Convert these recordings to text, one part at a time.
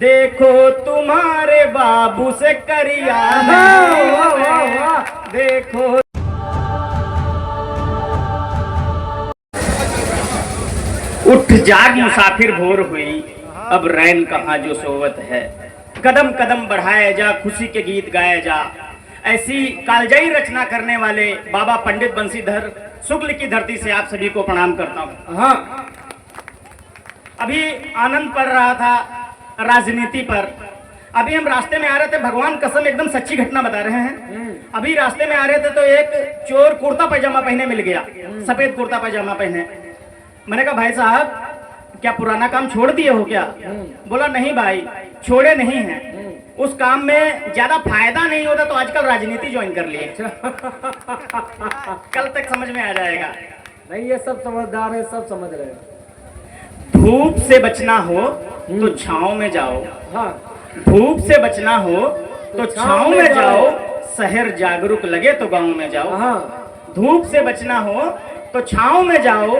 देखो तुम्हारे बाबू से करिया देखो। उठ जाग मुसाफिर भोर हुई, अब रैन कहाँ जो सोवत है। कदम कदम बढ़ाए जा, खुशी के गीत गाए जा। ऐसी कालजयी रचना करने वाले बाबा पंडित बंशीधर शुक्ल की धरती से आप सभी को प्रणाम करता हूँ। हाँ, अभी आनंद पड़ रहा था राजनीति पर। अभी हम रास्ते में आ रहे थे, भगवान कसम एकदम सच्ची घटना बता रहे हैं। अभी रास्ते में आ रहे थे तो एक चोर कुर्ता पैजामा पहने मिल गया, सफेद कुर्ता पैजामा पहने। मैंने कहा भाई साहब क्या पुराना काम छोड़ दिए हो क्या? बोला नहीं भाई छोड़े नहीं हैं, उस काम में ज्यादा फायदा नहीं होता तो आजकल राजनीति ज्वाइन कर लिए। कल तक समझ में आ जाएगा। नहीं ये सब समझदार है, सब समझ रहे हैं। धूप से बचना हो तो छांव में जाओ। हाँ, धूप से बचना हो तो छांव में जाओ, शहर जागरूक लगे तो गांव में जाओ। हाँ, धूप से बचना हो तो छांव में जाओ,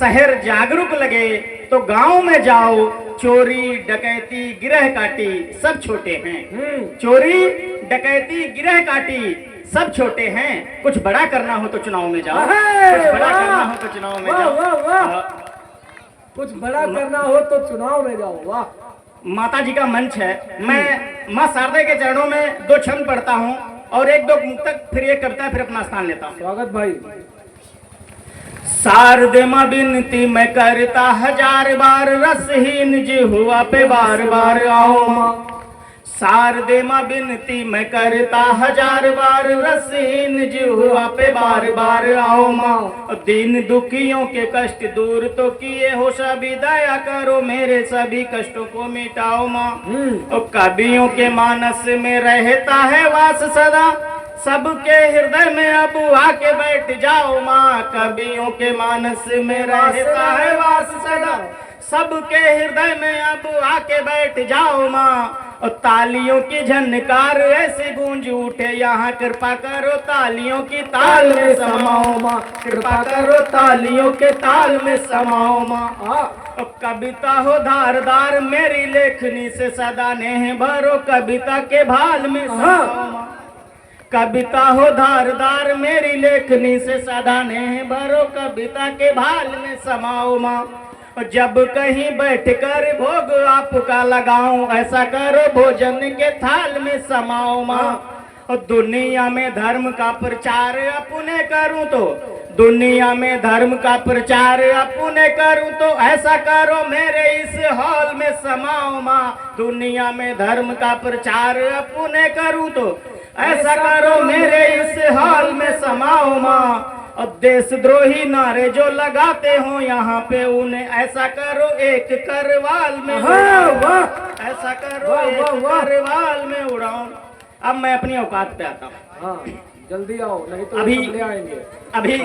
शहर जागरूक लगे तो गांव में जाओ। चोरी डकैती गिरह काटी सब छोटे हैं। चोरी डकैती गिरह काटी सब छोटे हैं। कुछ बड़ा करना हो तो चुनाव में जाओ, कुछ बड़ा करना हो तो चुनाव में जाओ। कुछ बड़ा करना हो तो चुनाव में जाओ। वाह, माता जी का मंच है। मैं माँ शारदा के चरणों में 2 छंद पढ़ता हूँ और 1-2 मुक्तक, फिर एक कविता, फिर अपना स्थान लेता हूँ। स्वागत भाई। शारदे माँ बिनती मैं करता 1000 बार, रसहीन जी हुआ पे बार बार आओ माँ। शारदे माँ बिनती मैं करता 1000 बार, रसहीन जी हुआ पे बार बार आओ माँ। दीन दुखियों के कष्ट दूर तो किए हो सभी, दया करो मेरे सभी कष्टों को मिटाओ माँ। और कवियों के मानस में रहता है वास सदा, सबके हृदय में अब आके बैठ जाओ माँ। कवियों के मानस में रहता है वास सदा, सबके हृदय में अब आके बैठ जाओ माँ। और तालियों की झनकार ऐसे गूंज उठे यहाँ, कृपा करो तालियों की ताल में समाओ माँ। कृपा करो तालियों के ताल में समाओ माँ। और कविता हो धारदार मेरी लेखनी से सदा नेह भरो, कविता के भाल में समाओ माँ। कविता हो धारदार मेरी लेखनी से सदा नेह भरो, कविता के भाल में समाओ माँ। जब कहीं बैठकर भोग आपका लगाऊं, ऐसा करो भोजन के थाल में समाओ माँ। और दुनिया में धर्म का प्रचार अपने करूं तो, दुनिया में धर्म का प्रचार अपने करूं तो, ऐसा करो मेरे इस हॉल में समाओ माँ। दुनिया में धर्म का प्रचार अपने करूं तो, ऐसा करो मेरे इस हॉल में समाओ माँ। और देशद्रोही नारे जो लगाते हो यहाँ पे उन्हें ऐसा करो एक करवाल में उड़ाओ। ऐसा करो एक करवाल में उड़ाओ। अब मैं अपनी औकात पे आता हूँ। हाँ, जल्दी आओ नहीं तो अभी ले आएंगे। अभी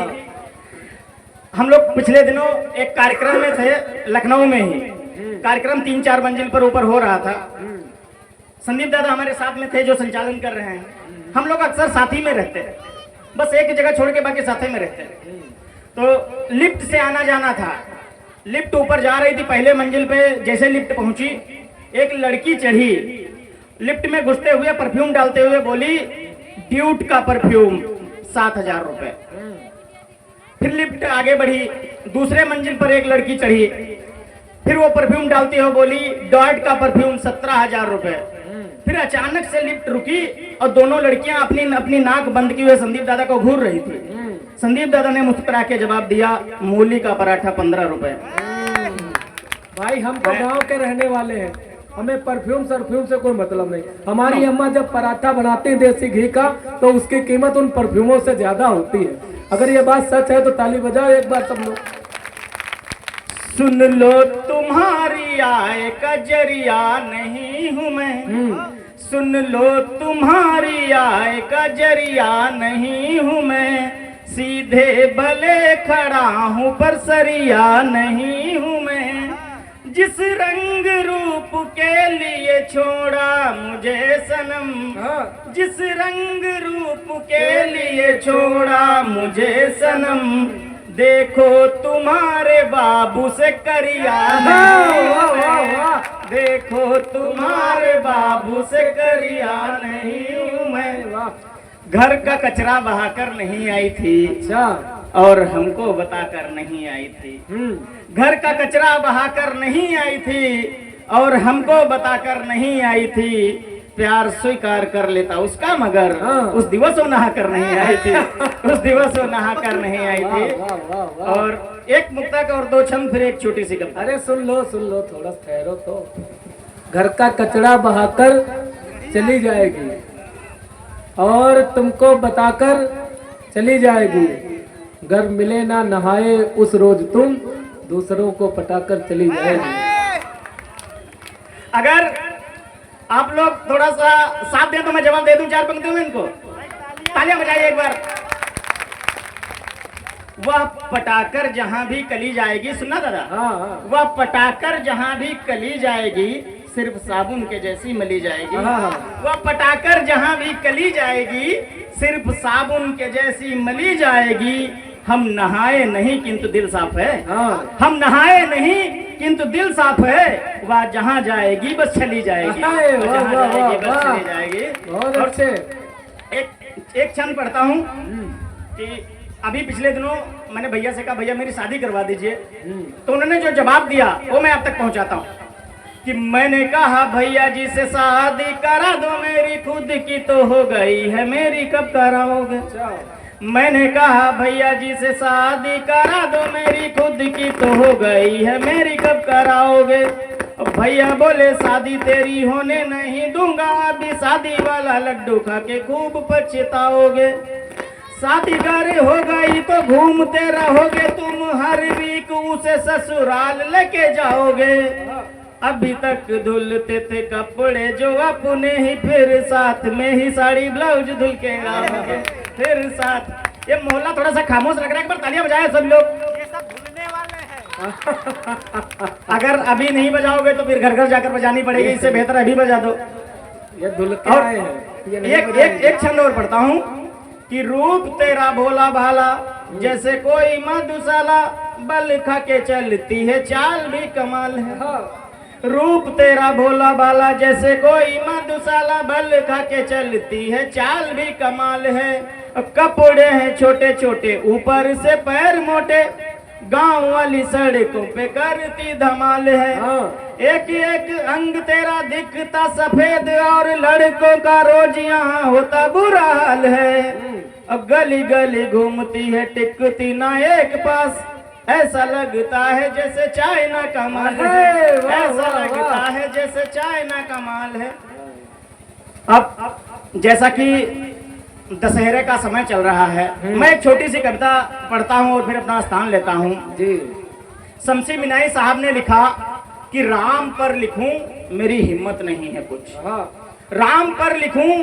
हम लोग पिछले दिनों एक कार्यक्रम में थे लखनऊ में ही। कार्यक्रम 3-4 मंजिल पर ऊपर हो रहा था। संदीप दादा हमारे साथ में थे जो संचालन कर रहे हैं। हम लोग अक्सर साथी में रहते हैं, बस एक जगह छोड़ के बाकी साथे में रहते हैं। तो लिफ्ट से आना जाना था, लिफ्ट ऊपर जा रही थी। पहले मंजिल पे जैसे लिफ्ट पहुंची, एक लड़की चढ़ी। लिफ्ट में घुसते हुए परफ्यूम डालते हुए बोली, ड्यूट का परफ्यूम 7000 रुपए। फिर लिफ्ट आगे बढ़ी, दूसरे मंजिल पर एक लड़की चढ़ी, फिर वो परफ्यूम डालती हुए बोली, डॉट का परफ्यूम 17000 रुपए। फिर अचानक से लिफ्ट रुकी और दोनों लड़कियां अपनी अपनी नाक बंद किए हुए संदीप दादा को घूर रही थी। संदीप दादा ने मुस्कुरा के जवाब दिया, मूली का पराठा 15 रुपए। भाई हम तो गांव के रहने वाले हैं, हमें परफ्यूम सरफ्यूम से कोई मतलब नहीं। हमारी अम्मा जब पराठा बनाती है देसी घी का तो उसकी कीमत उन परफ्यूमों से ज्यादा होती है। अगर ये बात सच है तो ताली बजाओ एक बार सब लोग। सुन लो तुम्हारी आय का जरिया नहीं हूँ मैं, सुन लो तुम्हारी आय का जरिया नहीं हूँ मैं। सीधे भले खड़ा हूँ पर सरिया नहीं हूँ मैं। जिस रंग रूप के लिए छोड़ा मुझे सनम, जिस रंग रूप के लिए छोड़ा मुझे सनम, देखो तुम्हारे बाबू से करिया नहीं वाह, वाह, मैं। वाह। देखो तुम्हारे बाबू से करिया नहीं हूँ मैं। घर का कचरा बहाकर नहीं आई थी अच्छा। और हमको बताकर नहीं आई थी। घर का कचरा बहाकर नहीं आई थी और हमको बताकर नहीं आई थी। प्यार स्वीकार कर लेता उसका मगर उस दिवस वो नहा कर नहीं आई थी। उस दिवस वो नहा कर नहीं आई वाह, थी। वाह, वाह, वाह। और एक मुक्तक और दो छंद फिर एक छोटी सी कविता। अरे सुन लो थोड़ा ठहरो तो। घर का कचरा बहाकर चली जाएगी और तुमको बताकर चली जाएगी। घर मिले ना नहाए उस रोज तुम दूसरों को पटाकर चली जाएगी। अगर आप लोग थोड़ा सा साथ दें तो मैं जवाब दे दूं चार पंक्तियों में इनको। तालियां बजाइए एक बार। वह पटाकर जहां भी कली जाएगी, सुनना दादा। हाँ। वह पटाकर जहां भी कली जाएगी सिर्फ साबुन के जैसी मली जाएगी। हाँ। वह पटाकर जहां भी कली जाएगी सिर्फ साबुन के जैसी मली जाएगी। हम नहाए नहीं किंतु दिल साफ है। हाँ। हम नहाए नहीं किंतु दिल साफ है। वह जहां जाएगी बस चली जाएगी। अरे वह वाह, जहां वाह, जाएगी वाह, बस वाह। चली जाएगी। बहुत और अच्छे। एक क्षण पढ़ता हूँ कि अभी पिछले दिनों मैंने भैया से कहा भैया मेरी शादी करवा दीजिए, तो उन्होंने जो जवाब दिया वो मैं आप तक पहुंचाता हूँ कि मैंने कहा भैया जी से शादी करा दो मेरी खुद की तो हो गई है मेरी कब कराओगे। मैंने कहा भैया जी से शादी करा दो मेरी खुद की तो हो गई है मेरी कब कराओगे। भैया बोले शादी तेरी होने नहीं दूंगा, अभी शादी वाला लड्डू खा के खूब पछताओगे। शादी घर हो गई तो घूमते रहोगे तुम, हर वीक उसे ससुराल लेके जाओगे। अभी तक धुलते थे कपड़े जो अपने ही, फिर साथ में ही साड़ी ब्लाउज धुल के लाओगे। फिर साथ। ये मोहल्ला थोड़ा सा खामोश लग रहा है, एक बार तालियां बजाए सब लोग। ये सब धुलने वाले हैं। अगर अभी नहीं बजाओगे तो फिर घर घर जाकर बजानी पड़ेगी, इससे बेहतर अभी बजा दो। ये धुल के और आए हैं। ये नहीं एक एक एक छंद और पढ़ता हूँ कि रूप तेरा भोला भाला जैसे कोई मधुशाला, बल खा के चलती है चाल भी कमाल है। रूप तेरा भोला भाला जैसे कोई मधुशाला, बल खा के चलती है चाल भी कमाल है। कपड़े हैं छोटे छोटे ऊपर से पैर मोटे, गांव वाली सड़कों पे करती धमाल है। एक एक अंग तेरा दिखता सफेद और लड़कों का रोज यहाँ होता बुरा हाल है। अब गली गली घूमती है टिकती ना एक पास, ऐसा लगता है जैसे चाइना का माल है। ऐसा लगता है जैसे चाइना का माल है। अब जैसा कि दशहरे का समय चल रहा है, मैं एक छोटी सी कविता पढ़ता हूँ और फिर अपना स्थान लेता हूँ। जी। शमसी मिनाई साहब ने लिखा कि राम पर लिखूं मेरी हिम्मत नहीं है कुछ। राम पर लिखूं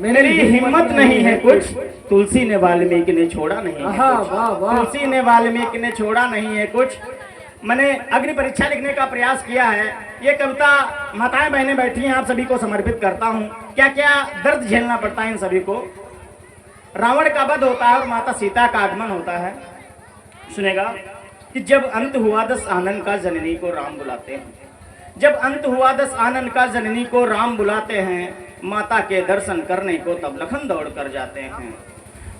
मेरी हिम्मत नहीं है कुछ, तुलसी ने वाल्मीकि ने छोड़ा नहीं है कुछ। तुलसी ने वाल्मीकि ने छोड़ा नहीं है कुछ। मैंने अग्नि परीक्षा लिखने का प्रयास किया है। ये कविता माताएं बहनें बैठी हैं, आप सभी को समर्पित करता हूँ। क्या क्या दर्द झेलना पड़ता है इन सभी को। रावण का वध होता है और माता सीता का आगमन होता है। सुनेगा कि जब अंत हुआ 10 आनन का जननी को राम बुलाते हैं। जब अंत हुआ 10 आनन का जननी को राम बुलाते हैं, माता के दर्शन करने को तब लखन दौड़ कर जाते हैं।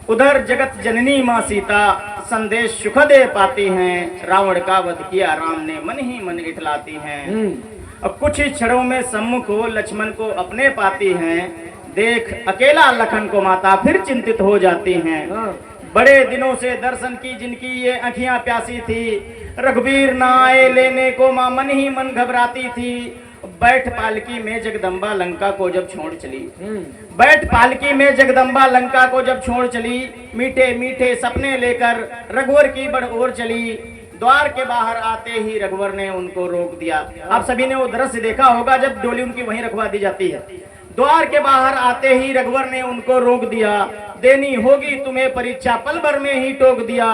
उधर जगत जननी माँ सीता संदेश सुख दे पाती हैं, रावण का वध किया राम ने मन ही मन इठलाती हैं। अब कुछ ही क्षणों में सम्मुख हो लक्ष्मण को अपने पाती हैं, देख अकेला लखन को माता फिर चिंतित हो जाती हैं। बड़े दिनों से दर्शन की जिनकी ये आँखियां प्यासी थी, रघुवीर ना आए लेने को माँ मन ही मन घबराती थी। बैठ पालकी में जगदम्बा लंका को जब छोड़ चली, बैठ पालकी में जगदम्बा लंका को जब छोड़ चली, मीठे मीठे सपने लेकर रघुवर की बढ़ ओर चली। द्वार के बाहर आते ही रघुवर ने उनको रोक दिया। आप सभी ने वो दृश्य देखा होगा जब डोली उनकी वहीं रखवा दी जाती है। द्वार के बाहर आते ही रघुवर ने उनको रोक दिया, देनी होगी तुम्हें परीक्षा पल भर में ही टोक दिया।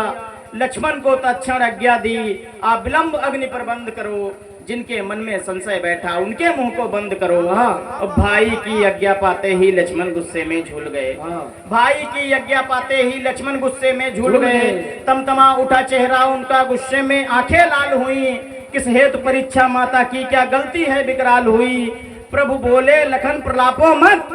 लक्ष्मण को तत्क्षण आज्ञा दी, आप विलंब अग्नि प्रबंध करो, जिनके मन में संशय बैठा उनके मुंह को बंद करो। हाँ। और भाई की आज्ञा पाते ही लक्ष्मण गुस्से में झूल गए। हाँ। भाई की आज्ञा पाते ही लक्ष्मण गुस्से में झूल झूल गए। गए। तमतमा उठा चेहरा उनका, गुस्से में आंखें लाल हुई। किस हेतु परीक्षा माता की, क्या गलती है विकराल हुई। प्रभु बोले लखन प्रलापो मत,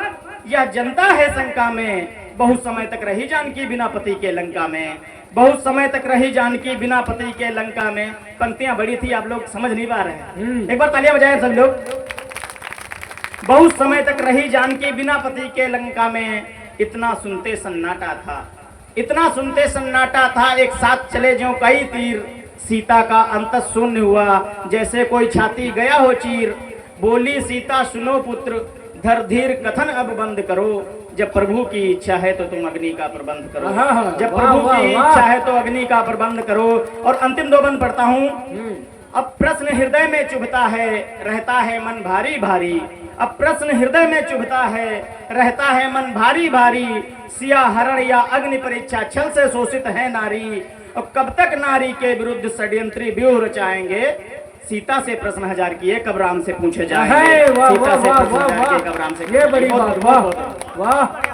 यह जनता है शंका में। बहुत समय तक रही जानकी बिना पति के लंका में। बहुत समय तक रही जानकी बिना पति के लंका में। पंक्तियां बड़ी थी, आप लोग समझ नहीं पा रहे हैं। एक बार तालियां बजाएं सब लोग। बहुत समय तक रही जानकी बिना पति के लंका में। इतना सुनते सन्नाटा था, इतना सुनते सन्नाटा था। एक साथ चले जो कई तीर, सीता का अंत शून्य हुआ जैसे कोई छाती गया हो चीर। बोली सीता सुनो पुत्र, धर धीर कथन अब बंद करो। जब प्रभु की इच्छा है तो तुम अग्नि का प्रबंध करो। जब प्रभु की इच्छा है तो अग्नि का प्रबंध करो। और अंतिम दो बंद पढ़ता हूँ। अब प्रश्न हृदय में चुभता है, रहता है मन भारी भारी। अब प्रश्न हृदय में चुभता है, रहता है मन भारी भारी। सिया हरण या अग्नि परीक्षा, छल से शोषित है नारी। और कब तक नारी के विरुद्ध षड्यंत्री व्यूह रचाएंगे। सीता से प्रश्न हजार किए, कब राम से पूछे जाएंगे। वाह सीता वाह से वाह प्रश्न हजार वाह किए, कब राम से। ये बड़ी बहुत- बात, बहुत- वाह बहुत- वाह।